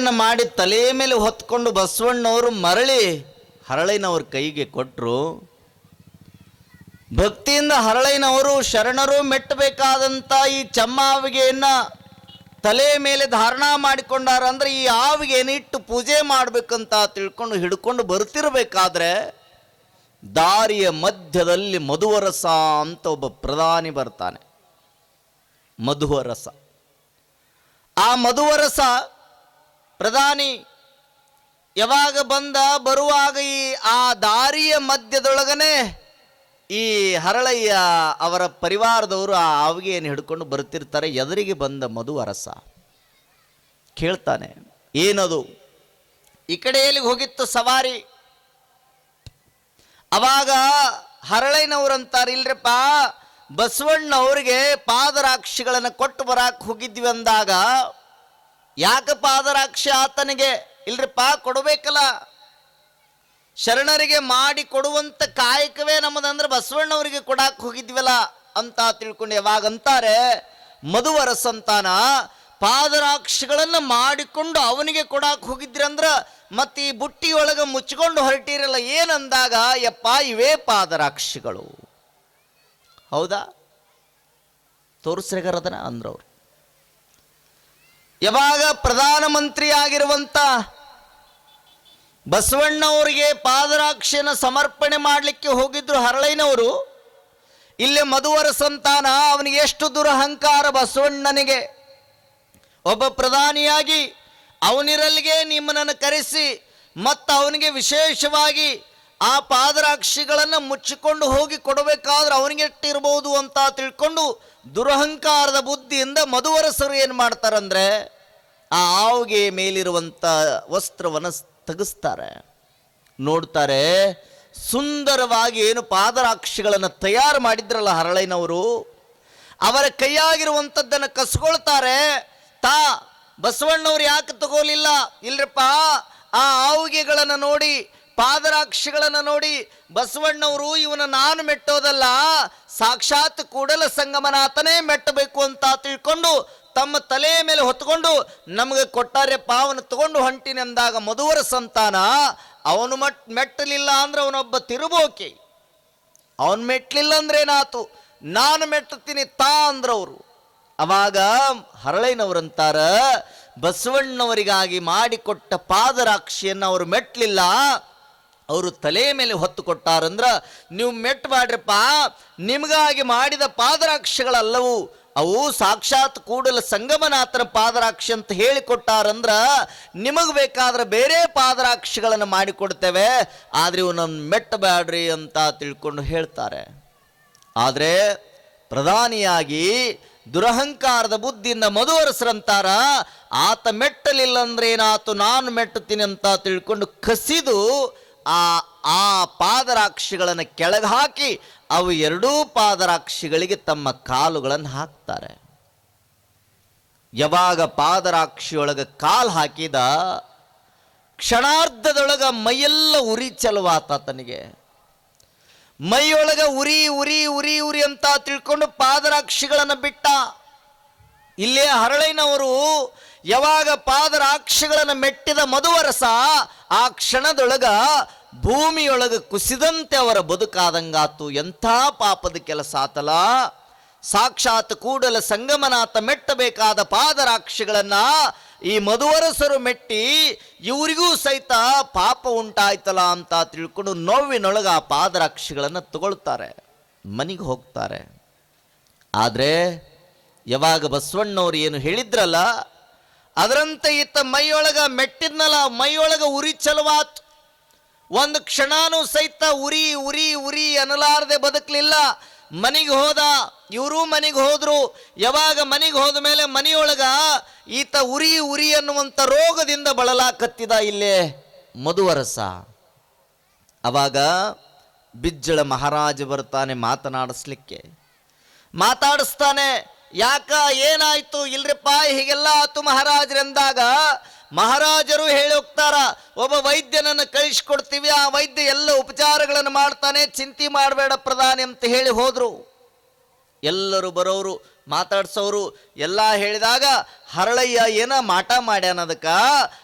ಪೂಜೆಯನ್ನು ಮಾಡಿ ತಲೆ ಮೇಲೆ ಹೊತ್ಕೊಂಡು ಬಸವಣ್ಣವರು ಮರಳಿ ಹರಳಯ್ಯನವ್ರ ಕೈಗೆ ಕೊಟ್ಟರು. ಭಕ್ತಿಯಿಂದ ಹರಳಯ್ಯನವರು ಶರಣರು ಮೆಟ್ಟಬೇಕಾದಂಥ ಈ ಚಮ್ಮಾವಿಗೆಯನ್ನ ತಲೆ ಮೇಲೆ ಧಾರಣ ಮಾಡಿಕೊಂಡಾರ. ಅಂದ್ರೆ ಈ ಆವಿಗೆಯನ್ನು ಇಟ್ಟು ಪೂಜೆ ಮಾಡಬೇಕಂತ ತಿಳ್ಕೊಂಡು ಹಿಡ್ಕೊಂಡು ಬರ್ತಿರ್ಬೇಕಾದ್ರೆ ದಾರಿಯ ಮಧ್ಯದಲ್ಲಿ ಮಧುವರಸ ಅಂತ ಒಬ್ಬ ಪ್ರಧಾನಿ ಬರ್ತಾನೆ. ಮಧುವರಸ, ಆ ಮಧುವರಸ ಪ್ರಧಾನಿ ಯಾವಾಗ ಬರುವಾಗ ಆ ದಾರಿಯ ಮಧ್ಯದೊಳಗನೆ ಈ ಹರಳಯ್ಯ ಅವರ ಪರಿವಾರದವರು ಆ ಆವಿಗೆಯನ್ನು ಹಿಡ್ಕೊಂಡು ಬರ್ತಿರ್ತಾರೆ. ಎದುರಿಗೆ ಬಂದ ಮಧುವರಸ ಕೇಳ್ತಾನೆ, ಏನದು? ಈ ಕಡೆಯಲ್ಲಿ ಹೋಗಿತ್ತು ಸವಾರಿ. ಅವಾಗ ಹರಳಯ್ಯನವ್ರಂತಾರೆ, ಇಲ್ರಪ್ಪ ಬಸವಣ್ಣವ್ರಿಗೆ ಪಾದರಾಕ್ಷಿಗಳನ್ನು ಕೊಟ್ಟು ಬರಾಕ್ ಹೋಗಿದ್ವಿ ಅಂದಾಗ, ಯಾಕೆ ಪಾದರಾಕ್ಷಿ ಆತನಿಗೆ? ಇಲ್ರಪ್ಪ ಕೊಡಬೇಕಲ್ಲ, ಶರಣರಿಗೆ ಮಾಡಿ ಕೊಡುವಂತ ಕಾಯಕವೇ ನಮ್ಮದಂದ್ರೆ ಬಸವಣ್ಣವರಿಗೆ ಕೊಡಾಕ್ ಹೋಗಿದ್ವಲ್ಲ ಅಂತ ತಿಳ್ಕೊಂಡು ಯಾವಾಗ ಅಂತಾರೆ ಮಧುವರಸಂತಾನ, ಪಾದರಾಕ್ಷಿಗಳನ್ನು ಮಾಡಿಕೊಂಡು ಅವನಿಗೆ ಕೊಡಾಕ್ ಹೋಗಿದ್ರಂದ್ರ ಮತ್ತೆ ಈ ಬುಟ್ಟಿಯೊಳಗೆ ಮುಚ್ಚಿಕೊಂಡು ಹೊರಟಿರಲ್ಲ ಏನಂದಾಗ, ಯಪ್ಪ ಇವೇ ಪಾದರಾಕ್ಷಿಗಳು. ಹೌದಾ? ತೋರಿಸ್ರೆಗರದನ ಅಂದ್ರವ್ರು. ಯಾವಾಗ ಪ್ರಧಾನಮಂತ್ರಿ ಆಗಿರುವಂತ ಬಸವಣ್ಣವರಿಗೆ ಪಾದರಾಕ್ಷಿಯನ್ನು ಸಮರ್ಪಣೆ ಮಾಡಲಿಕ್ಕೆ ಹೋಗಿದ್ರು ಹರಳಯ್ಯನವರು. ಇಲ್ಲೇ ಮಧುವರಸಂತಾನ, ಅವನಿಗೆ ಎಷ್ಟು ದುರಹಂಕಾರ ಬಸವಣ್ಣನಿಗೆ. ಒಬ್ಬ ಪ್ರಧಾನಿಯಾಗಿ ಅವನಿರಲ್ಲಿಗೆ ನಿಮ್ಮನನ್ನು ಕರೆಸಿ ಮತ್ತು ಅವನಿಗೆ ವಿಶೇಷವಾಗಿ ಆ ಪಾದರಾಕ್ಷಿಗಳನ್ನು ಮುಚ್ಚಿಕೊಂಡು ಹೋಗಿ ಕೊಡಬೇಕಾದ್ರೆ ಅವನಿಗೆ ಎಷ್ಟಿರ್ಬೋದು ಅಂತ ತಿಳ್ಕೊಂಡು ದುರಹಂಕಾರದ ಬುದ್ಧಿಯಿಂದ ಮಧುವರಸರು ಏನು ಮಾಡ್ತಾರಂದ್ರೆ ಆ ಆವಿಗೆ ಮೇಲಿರುವಂಥ ವಸ್ತ್ರವನ್ನು ತೆಗೆಸ್ತಾರೆ. ನೋಡ್ತಾರೆ, ಸುಂದರವಾಗಿ ಏನು ಪಾದರಾಕ್ಷಿಗಳನ್ನು ತಯಾರು ಮಾಡಿದ್ರಲ್ಲ ಹರಳಯ್ಯನವರು, ಅವರ ಕೈಯಾಗಿರುವಂಥದ್ದನ್ನು ಕಸ್ಕೊಳ್ತಾರೆ. ಬಸವಣ್ಣವ್ರು ಯಾಕೆ ತಗೋಲಿಲ್ಲ? ಇಲ್ರಪ್ಪ, ಆ ಆವಿಗೆಗಳನ್ನು ನೋಡಿ, ಪಾದರಾಕ್ಷಿಗಳನ್ನು ನೋಡಿ ಬಸವಣ್ಣವರು ಇವನ ನಾನು ಮೆಟ್ಟೋದಲ್ಲ, ಸಾಕ್ಷಾತ್ ಕೂಡಲ ಸಂಗಮನಾಥನೇ ಮೆಟ್ಟಬೇಕು ಅಂತ ತಿಳ್ಕೊಂಡು ತಮ್ಮ ತಲೆ ಮೇಲೆ ಹೊತ್ಕೊಂಡು ನಮಗೆ ಕೊಟ್ಟಾರೆಪ್ಪ, ಅವನು ತಗೊಂಡು ಹೊಂಟಿನಿ ಅಂದಾಗ ಮಧುವರಸಂತಾನ ಅವನು ಮೆಟ್ಟಲಿಲ್ಲ ಅಂದ್ರೆ ಅವನೊಬ್ಬ ತಿರುಬೋಕೆ. ಅವನು ಮೆಟ್ಟಲಿಲ್ಲ ಅಂದ್ರೆ ಏನಾತು, ನಾನು ಮೆಟ್ಟುತ್ತೀನಿ ಅಂದ್ರವರು. ಅವಾಗ ಹರಳಯ್ಯನವರಂತಾರ, ಬಸವಣ್ಣವರಿಗಾಗಿ ಮಾಡಿಕೊಟ್ಟ ಪಾದರಾಕ್ಷಿಯನ್ನು ಅವರು ಮೆಟ್ಟಲಿಲ್ಲ, ಅವರು ತಲೆ ಮೇಲೆ ಹೊತ್ತು ಕೊಟ್ಟಾರಂದ್ರ ನೀವು ಮೆಟ್ಟಬಾಡ್ರಪ್ಪ, ನಿಮಗಾಗಿ ಮಾಡಿದ ಪಾದರಾಕ್ಷಿಗಳಲ್ಲವು, ಅವು ಸಾಕ್ಷಾತ್ ಕೂಡಲ ಸಂಗಮನಾಥನ ಪಾದರಾಕ್ಷಿ ಅಂತ ಹೇಳಿಕೊಟ್ಟಾರಂದ್ರ ನಿಮಗೆ ಬೇಕಾದ್ರೆ ಬೇರೆ ಪಾದರಾಕ್ಷಿಗಳನ್ನು ಮಾಡಿಕೊಡ್ತೇವೆ, ಆದರೆ ಇವು ನನ್ನ ಮೆಟ್ಟಬೇಡ್ರಿ ಅಂತ ತಿಳ್ಕೊಂಡು ಹೇಳ್ತಾರೆ. ಆದರೆ ಪ್ರಧಾನಿಯಾಗಿ ದುರಹಂಕಾರದ ಬುದ್ಧಿಯಿಂದ ಮಧುವರಸರಂತಾರ, ಆತ ಮೆಟ್ಟಲಿಲ್ಲ ಅಂದ್ರೆ ಏನಾತು, ನಾನು ಮೆಟ್ಟುತ್ತೀನಿ ಅಂತ ತಿಳ್ಕೊಂಡು ಕಸಿದು ಆ ಪಾದರಾಕ್ಷಿಗಳನ್ನು ಕೆಳಗೆ ಹಾಕಿ ಅವು ಎರಡೂ ಪಾದರಾಕ್ಷಿಗಳಿಗೆ ತಮ್ಮ ಕಾಲುಗಳನ್ನು ಹಾಕ್ತಾರೆ. ಯಾವಾಗ ಪಾದರಾಕ್ಷಿಯೊಳಗೆ ಕಾಲು ಹಾಕಿದ ಕ್ಷಣಾರ್ಧದೊಳಗ ಮೈಯೆಲ್ಲ ಉರಿ ಚಲುವಾತನಿಗೆ. ಮೈಯೊಳಗ ಉರಿ ಉರಿ ಉರಿ ಉರಿ ಅಂತ ತಿಳ್ಕೊಂಡು ಪಾದರಾಕ್ಷಿಗಳನ್ನು ಬಿಟ್ಟ. ಇಲ್ಲೇ ಹರಳಯ್ಯನವರು ಯಾವಾಗ ಪಾದರಾಕ್ಷಿಗಳನ್ನು ಮೆಟ್ಟಿದ ಮಧುವರಸ ಆ ಕ್ಷಣದೊಳಗ ಭೂಮಿಯೊಳಗೆ ಕುಸಿದಂತೆ ಅವರ ಬದುಕಾದಂಗಾತು. ಎಂಥ ಪಾಪದ ಕೆಲಸ ಆತಲ್ಲ. ಸಾಕ್ಷಾತ್ ಕೂಡಲ ಸಂಗಮನಾಥ ಮೆಟ್ಟಬೇಕಾದ ಪಾದರಾಕ್ಷಿಗಳನ್ನ ಈ ಮಧುವರಸರು ಮೆಟ್ಟಿ ಇವರಿಗೂ ಸಹಿತ ಪಾಪ ಉಂಟಾಯ್ತಲ್ಲ ಅಂತ ತಿಳ್ಕೊಂಡು ನೋವಿನೊಳಗ ಆ ಪಾದರಾಕ್ಷಿಗಳನ್ನು ತಗೊಳ್ತಾರೆ, ಮನೆಗೆ ಹೋಗ್ತಾರೆ. ಆದರೆ ಯಾವಾಗ ಬಸವಣ್ಣವ್ರು ಏನು ಹೇಳಿದ್ರಲ್ಲ ಅದರಂತೆ ಈತ ಮೈಯೊಳಗ ಮೆಟ್ಟಿದ್ನಲ್ಲ, ಮೈಯೊಳಗ ಉರಿ ಚಲವಾತ್. ಒಂದು ಕ್ಷಣನೂ ಸಹಿತ ಉರಿ ಉರಿ ಉರಿ ಅನ್ನಲಾರದೆ ಬದುಕಲಿಲ್ಲ. ಮನೆಗೆ ಹೋದ, ಇವರು ಮನೆಗೆ ಹೋದ್ರು. ಯಾವಾಗ ಮನೆಗೆ ಹೋದ ಮೇಲೆ ಮನೆಯೊಳಗ ಈತ ಉರಿ ಉರಿ ಅನ್ನುವಂಥ ರೋಗದಿಂದ ಬಳಲಾಕತ್ತಿದ ಇಲ್ಲೇ ಮಧುವರಸ. ಅವಾಗ ಬಿಜ್ಜಳ ಮಹಾರಾಜ ಬರ್ತಾನೆ ಮಾತಾಡಿಸ್ತಾನೆ. ಯಾಕ ಏನಾಯ್ತು? ಇಲ್ರಿಪ್ಪ ಹೀಗೆಲ್ಲ ಆತು ಮಹಾರಾಜರೆಂದಾಗ ಮಹಾರಾಜರು ಹೇಳಿ ಹೋಗ್ತಾರ, ಒಬ್ಬ ವೈದ್ಯನನ್ನು ಕಳಿಸ್ಕೊಡ್ತೀವಿ, ಆ ವೈದ್ಯ ಎಲ್ಲ ಉಪಚಾರಗಳನ್ನು ಮಾಡ್ತಾನೆ, ಚಿಂತೆ ಮಾಡಬೇಡ ಪ್ರಧಾನಿ ಅಂತ ಹೇಳಿ ಹೋದ್ರು. ಎಲ್ಲರೂ ಬರೋರು ಮಾತಾಡ್ಸೋರು ಎಲ್ಲ ಹೇಳಿದಾಗ ಹರಳಯ್ಯ ಏನ ಮಾಟ ಮಾಡ್ಯಾನದಕ್ಕ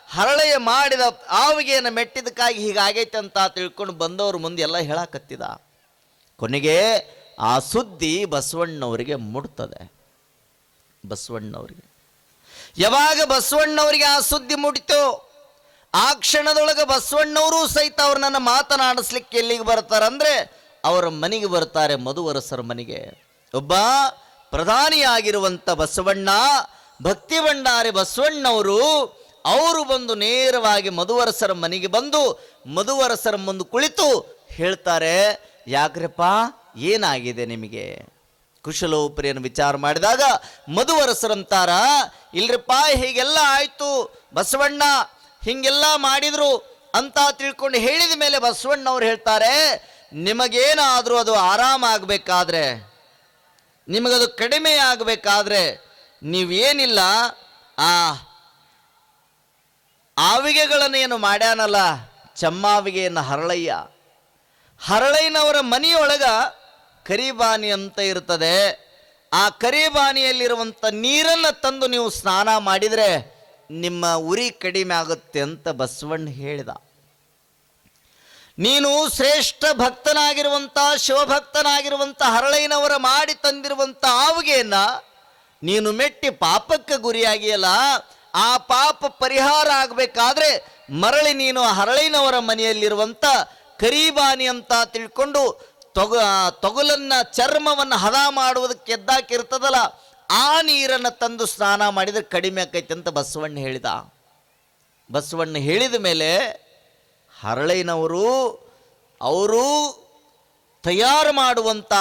ಹರಳೆಯ ಮಾಡಿದ ಆವಿಗೆಯನ್ನು ಮೆಟ್ಟಿದಕ್ಕಾಗಿ ಹೀಗಾಗೈತೆ ಅಂತ ತಿಳ್ಕೊಂಡು ಬಂದವರು ಮುಂದೆ ಎಲ್ಲ ಹೇಳಾಕತ್ತಿದ. ಕೊನೆಗೆ ಆ ಸುದ್ದಿ ಬಸವಣ್ಣವರಿಗೆ ಮುಟ್ತದೆ. ಬಸವಣ್ಣವರಿಗೆ ಯಾವಾಗ ಬಸವಣ್ಣವರಿಗೆ ಆ ಸುದ್ದಿ ಮುಟ್ಟಿತು, ಆ ಕ್ಷಣದೊಳಗೆ ಬಸವಣ್ಣವರು ಸಹಿತ ಅವ್ರನ್ನ ಮಾತನಾಡಿಸ್ಲಿಕ್ಕೆ ಎಲ್ಲಿಗೆ ಬರ್ತಾರಂದ್ರೆ ಅವರ ಮನೆಗೆ ಬರ್ತಾರೆ, ಮಧುವರಸರ ಮನೆಗೆ. ಒಬ್ಬ ಪ್ರಧಾನಿಯಾಗಿರುವಂಥ ಬಸವಣ್ಣ, ಭಕ್ತಿ ಭಂಡಾರಿ ಬಸವಣ್ಣವರು ಅವರು ಬಂದು ನೇರವಾಗಿ ಮಧುವರಸರ ಮನೆಗೆ ಬಂದು ಮಧುವರಸರ ಮುಂದೆ ಕುಳಿತು ಹೇಳ್ತಾರೆ, ಯಾಕ್ರಪ್ಪ ಏನಾಗಿದೆ ನಿಮಗೆ? ಕುಶಲೋಪರಿಯನ್ನು ವಿಚಾರ ಮಾಡಿದಾಗ ಮಧುವರಸರಂತಾರ, ಇಲ್ರಪ್ಪ ಹೀಗೆಲ್ಲ ಆಯ್ತು, ಬಸವಣ್ಣ ಹಿಂಗೆಲ್ಲ ಮಾಡಿದ್ರು ಅಂತ ತಿಳ್ಕೊಂಡು ಹೇಳಿದ ಮೇಲೆ ಬಸವಣ್ಣವ್ರು ಹೇಳ್ತಾರೆ, ನಿಮಗೇನಾದರೂ ಅದು ಆರಾಮಾಗಬೇಕಾದ್ರೆ, ನಿಮಗದು ಕಡಿಮೆ ಆಗಬೇಕಾದ್ರೆ ನೀವೇನಿಲ್ಲ, ಆ ಆವಿಗೆಗಳನ್ನೇನು ಮಾಡ್ಯಾನಲ್ಲ ಚಮ್ಮಾವಿಗೆಯನ್ನು ಹರಳಯ್ಯನವರ ಮನೆಯೊಳಗ ಕರಿಬಾನಿ ಅಂತ ಇರ್ತದೆ. ಆ ಕರಿಬಾನಿಯಲ್ಲಿರುವಂಥ ನೀರನ್ನು ತಂದು ನೀವು ಸ್ನಾನ ಮಾಡಿದರೆ ನಿಮ್ಮ ಉರಿ ಕಡಿಮೆ ಆಗುತ್ತೆ ಅಂತ ಬಸವಣ್ಣ ಹೇಳಿದ. ನೀನು ಶ್ರೇಷ್ಠ ಭಕ್ತನಾಗಿರುವಂಥ ಶಿವಭಕ್ತನಾಗಿರುವಂಥ ಹರಳಯ್ಯನವರ ಮಾಡಿ ತಂದಿರುವಂಥ ಆವಿಗೆಯನ್ನು ನೀನು ಮೆಟ್ಟಿ ಪಾಪಕ್ಕೆ ಗುರಿಯಾಗಿಯಲ್ಲ, ಆ ಪಾಪ ಪರಿಹಾರ ಆಗಬೇಕಾದ್ರೆ ಮರಳಿ ನೀನು ಹರಳಯ್ಯನವರ ಮನೆಯಲ್ಲಿರುವಂಥ ಕರಿಬಾನಿ ಅಂತ ತಿಳ್ಕೊಂಡು ತೊಗಲನ್ನ ಚರ್ಮವನ್ನು ಹದ ಮಾಡುವುದಕ್ಕೆ ಎದ್ದಾಕಿರ್ತದಲ್ಲ ಆ ನೀರನ್ನು ತಂದು ಸ್ನಾನ ಮಾಡಿದರೆ ಕಡಿಮೆ ಆಕೈತೆ ಅಂತ ಬಸವಣ್ಣ ಹೇಳಿದ. ಬಸವಣ್ಣ ಹೇಳಿದ ಮೇಲೆ ಹರಳಯ್ಯನವರು ಅವರು ತಯಾರು ಮಾಡುವಂಥ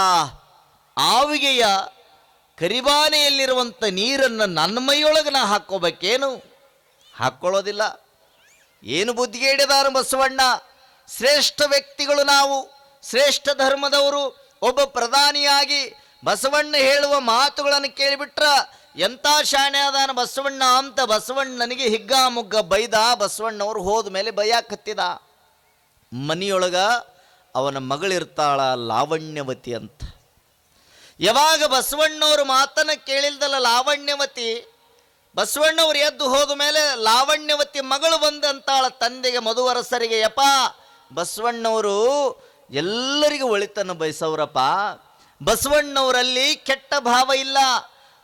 ಆವಿಗೆಯ ಕರಿಬಾನೆಯಲ್ಲಿರುವಂಥ ನೀರನ್ನು ನನ್ನ ಮೈಯೊಳಗೆ ನಾ ಹಾಕ್ಕೋಬೇಕೇನು? ಹಾಕ್ಕೊಳ್ಳೋದಿಲ್ಲ. ಏನು ಬುದ್ಧಿಗೆ ಹಿಡಿದಾರ ಬಸವಣ್ಣ? ಶ್ರೇಷ್ಠ ವ್ಯಕ್ತಿಗಳು ನಾವು, ಶ್ರೇಷ್ಠ ಧರ್ಮದವರು. ಒಬ್ಬ ಪ್ರಧಾನಿಯಾಗಿ ಬಸವಣ್ಣ ಹೇಳುವ ಮಾತುಗಳನ್ನು ಕೇಳಿಬಿಟ್ರ ಎಂಥ ಶಾಣೆ ಅದಾನ ಬಸವಣ್ಣ ಅಂತ ಬಸವಣ್ಣನಿಗೆ ಹಿಗ್ಗಾಮುಗ್ಗ ಬೈದ. ಬಸವಣ್ಣವರು ಹೋದ ಮೇಲೆ ಬೈಯಾಕತ್ತಿದ. ಮನೆಯೊಳಗ ಅವನ ಮಗಳಿರ್ತಾಳ ಲಾವಣ್ಯವತಿ ಅಂತ. ಯಾವಾಗ ಬಸವಣ್ಣವ್ರ ಮಾತನ್ನು ಕೇಳಿಲ್ದಲ್ಲ ಲಾವಣ್ಯವತಿ, ಬಸವಣ್ಣವ್ರು ಎದ್ದು ಹೋದ ಮೇಲೆ ಲಾವಣ್ಯವತಿ ಮಗಳು ಬಂದಂತಾಳ ತಂದೆಗೆ ಮಧುವರಸರಿಗೆ, ಯಪ್ಪ ಬಸವಣ್ಣವರು ಎಲ್ಲರಿಗೂ ಒಳಿತನ್ನು ಬಯಸವ್ರಪ್ಪ, ಬಸವಣ್ಣವರಲ್ಲಿ ಕೆಟ್ಟ ಭಾವ ಇಲ್ಲ,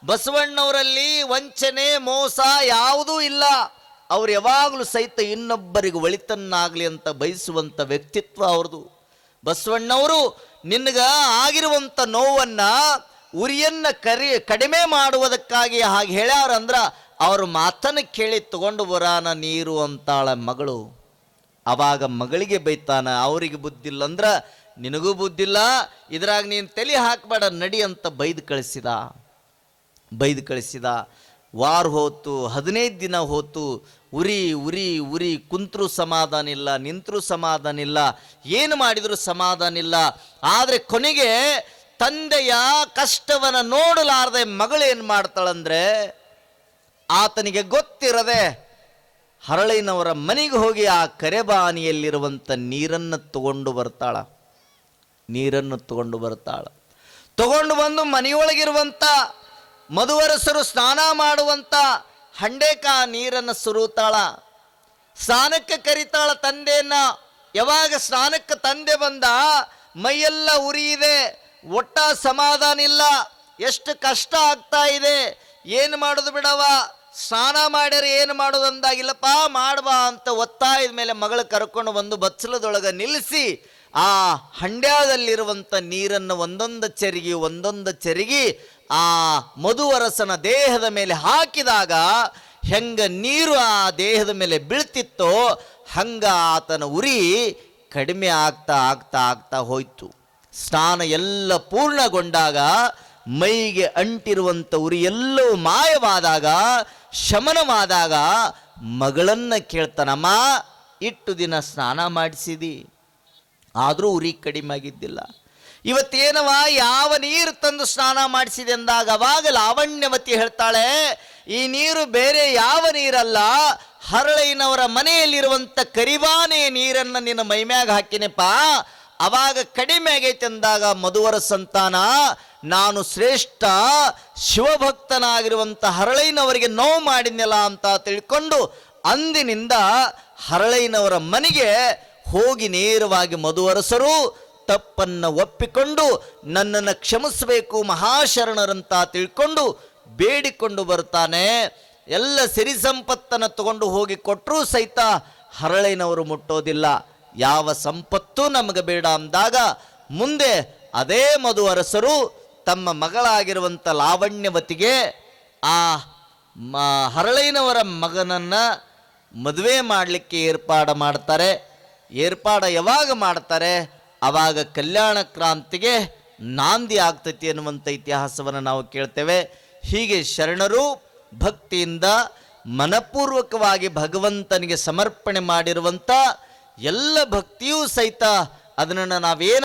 ಬಸವಣ್ಣವರಲ್ಲಿ ವಂಚನೆ ಮೋಸ ಯಾವುದೂ ಇಲ್ಲ, ಅವ್ರು ಯಾವಾಗಲೂ ಸಹಿತ ಇನ್ನೊಬ್ಬರಿಗೆ ಒಳಿತನ್ನಾಗಲಿ ಅಂತ ಬಯಸುವಂಥ ವ್ಯಕ್ತಿತ್ವ ಅವ್ರದ್ದು. ಬಸವಣ್ಣವರು ನಿನಗ ಆಗಿರುವಂಥ ನೋವನ್ನು ಉರಿಯನ್ನು ಕಡಿಮೆ ಮಾಡುವುದಕ್ಕಾಗಿ ಹಾಗೆ ಹೇಳ್ಯಾರಂದ್ರ ಅವ್ರ ಮಾತನ್ನು ಕೇಳಿ ತಗೊಂಡು ಬರಾನ ನೀರು ಅಂತಾಳ ಮಗಳು. ಅವಾಗ ಮಗಳಿಗೆ ಬೈತಾನ, ಅವರಿಗೆ ಬುದ್ಧಿಲ್ಲ ಅಂದ್ರ ನಿನಗೂ ಬುದ್ಧಿಲ್ಲ, ಇದ್ರಾಗ ನೀನು ತಲೆ ಹಾಕಬೇಡ ನಡಿ ಅಂತ ಬೈದು ಕಳಿಸಿದ. ವಾರ ಹೋತು, 15 ದಿನ ಹೋತು, ಉರಿ ಉರಿ ಉರಿ, ಕುಂತರೂ ಸಮಾಧಾನ ಇಲ್ಲ, ನಿಂತರೂ ಸಮಾಧಾನ ಇಲ್ಲ, ಏನು ಮಾಡಿದರೂ ಸಮಾಧಾನ ಇಲ್ಲ. ಆದರೆ ಕೊನೆಗೆ ತಂದೆಯ ಕಷ್ಟವನ್ನು ನೋಡಲಾರದೆ ಮಗಳು ಏನು ಮಾಡ್ತಾಳಂದ್ರೆ ಆತನಿಗೆ ಗೊತ್ತಿರದೆ ಹರಳಯ್ಯನವರ ಮನೆಗೆ ಹೋಗಿ ಆ ಕರೆಬಾನಿಯಲ್ಲಿರುವಂಥ ನೀರನ್ನು ತಗೊಂಡು ಬರ್ತಾಳ. ತಗೊಂಡು ಬಂದು ಮನೆಯೊಳಗಿರುವಂಥ ಮಧುವರಸರು ಸ್ನಾನ ಮಾಡುವಂಥ ಹಂಡೆಕ ನೀರನ್ನು ಸುರುತ್ತಾಳ. ಸ್ನಾನಕ್ಕೆ ಕರಿತಾಳ ತಂದೆಯನ್ನ. ಯಾವಾಗ ಸ್ನಾನಕ್ಕೆ ತಂದೆ ಬಂದ, ಮೈಯೆಲ್ಲ ಉರಿ ಇದೆ, ಒಟ್ಟ ಸಮಾಧಾನ ಇಲ್ಲ, ಎಷ್ಟು ಕಷ್ಟ ಆಗ್ತಾ ಇದೆ, ಏನು ಮಾಡೋದು ಬಿಡವ, ಸ್ನಾನ ಮಾಡ್ಯಾರ ಏನು ಮಾಡೋದು ಅಂದಾಗಿಲ್ಲಪ್ಪ, ಮಾಡ್ಬಾ ಅಂತ ಒತ್ತಾಯದ ಮೇಲೆ ಮಗಳು ಕರ್ಕೊಂಡು ಬಂದು ಬಚ್ಚಲದೊಳಗೆ ನಿಲ್ಲಿಸಿ ಆ ಹಂಡ್ಯದಲ್ಲಿರುವಂಥ ನೀರನ್ನು ಒಂದೊಂದು ಚೆರಿಗಿ ಆ ಮಧುವರಸನ ದೇಹದ ಮೇಲೆ ಹಾಕಿದಾಗ ಹೆಂಗ ನೀರು ಆ ದೇಹದ ಮೇಲೆ ಬೀಳ್ತಿತ್ತೋ ಹಂಗ ಆತನ ಉರಿ ಕಡಿಮೆ ಆಗ್ತಾ ಹೋಯ್ತು. ಸ್ನಾನ ಎಲ್ಲ ಪೂರ್ಣಗೊಂಡಾಗ ಮೈಗೆ ಅಂಟಿರುವಂಥ ಉರಿ ಎಲ್ಲವೂ ಮಾಯವಾದಾಗ, ಶಮನವಾದಾಗ ಮಗಳನ್ನ ಕೇಳ್ತಾನಮ್ಮ, ಇಟ್ಟು ದಿನ ಸ್ನಾನ ಮಾಡಿಸಿದಿ, ಆದರೂ ಉರಿ ಕಡಿಮೆ ಆಗಿದ್ದಿಲ್ಲ, ಇವತ್ತೇನವ ಯಾವ ನೀರು ತಂದು ಸ್ನಾನ ಮಾಡಿಸಿದೆ ಅಂದಾಗ ಅವಾಗ ಲಾವಣ್ಯವತಿ ಹೇಳ್ತಾಳೆ, ಈ ನೀರು ಬೇರೆ ಯಾವ ನೀರಲ್ಲ, ಹರಳಯ್ಯನವರ ಮನೆಯಲ್ಲಿರುವಂಥ ಕರಿಬಾನೆಯ ನೀರನ್ನು ನಿನ್ನ ಮೈಮ್ಯಾಗ ಹಾಕಿನಪ್ಪ. ಅವಾಗ ಕಡಿಮೆ ಆಗೈತೆ ಅಂದಾಗ ಮಧುವರ ಸಂತಾನ, ನಾನು ಶ್ರೇಷ್ಠ ಶಿವಭಕ್ತನಾಗಿರುವಂಥ ಹರಳಯ್ಯನವರಿಗೆ ನೋವು ಮಾಡಿದ್ನಲ್ಲ ಅಂತ ತಿಳ್ಕೊಂಡು ಅಂದಿನಿಂದ ಹರಳಯ್ಯನವರ ಮನೆಗೆ ಹೋಗಿ ನೇರವಾಗಿ ಮಧುವರಸರು ತಪ್ಪನ್ನು ಒಪ್ಪಿಕೊಂಡು ನನ್ನನ್ನು ಕ್ಷಮಿಸಬೇಕು ಮಹಾಶರಣರಂತ ತಿಳ್ಕೊಂಡು ಬೇಡಿಕೊಂಡು ಬರ್ತಾನೆ. ಎಲ್ಲ ಸಿರಿ ಸಂಪತ್ತನ್ನು ತಗೊಂಡು ಹೋಗಿ ಕೊಟ್ಟರೂ ಸಹಿತ ಹರಳಯ್ಯನವರು ಮುಟ್ಟೋದಿಲ್ಲ. ಯಾವ ಸಂಪತ್ತು ನಮಗೆ ಬೇಡ ಅಂದಾಗ ಮುಂದೆ ಅದೇ ಮಧುವರಸರು ತಮ್ಮ ಮಗಳಾಗಿರುವಂಥ ಲಾವಣ್ಯವತಿಗೆ ಆ ಹರಳಯ್ಯನವರ ಮಗನನ್ನು ಮದುವೆ ಮಾಡಲಿಕ್ಕೆ ಏರ್ಪಾಡು ಮಾಡ್ತಾರೆ. ಏರ್ಪಾಡು ಯಾವಾಗ ಮಾಡ್ತಾರೆ ಆವಾಗ ಕಲ್ಯಾಣ ಕ್ರಾಂತಿಗೆ ನಾಂದಿ ಆಗ್ತೈತಿ ಅನ್ನುವಂಥ ಇತಿಹಾಸವನ್ನು ನಾವು ಕೇಳ್ತೇವೆ. ಹೀಗೆ ಶರಣರು ಭಕ್ತಿಯಿಂದ ಮನಪೂರ್ವಕವಾಗಿ ಭಗವಂತನಿಗೆ ಸಮರ್ಪಣೆ ಮಾಡಿರುವಂಥ ಎಲ್ಲ ಭಕ್ತಿಯೂ ಸಹಿತ ಅದನ್ನು ನಾವೇನು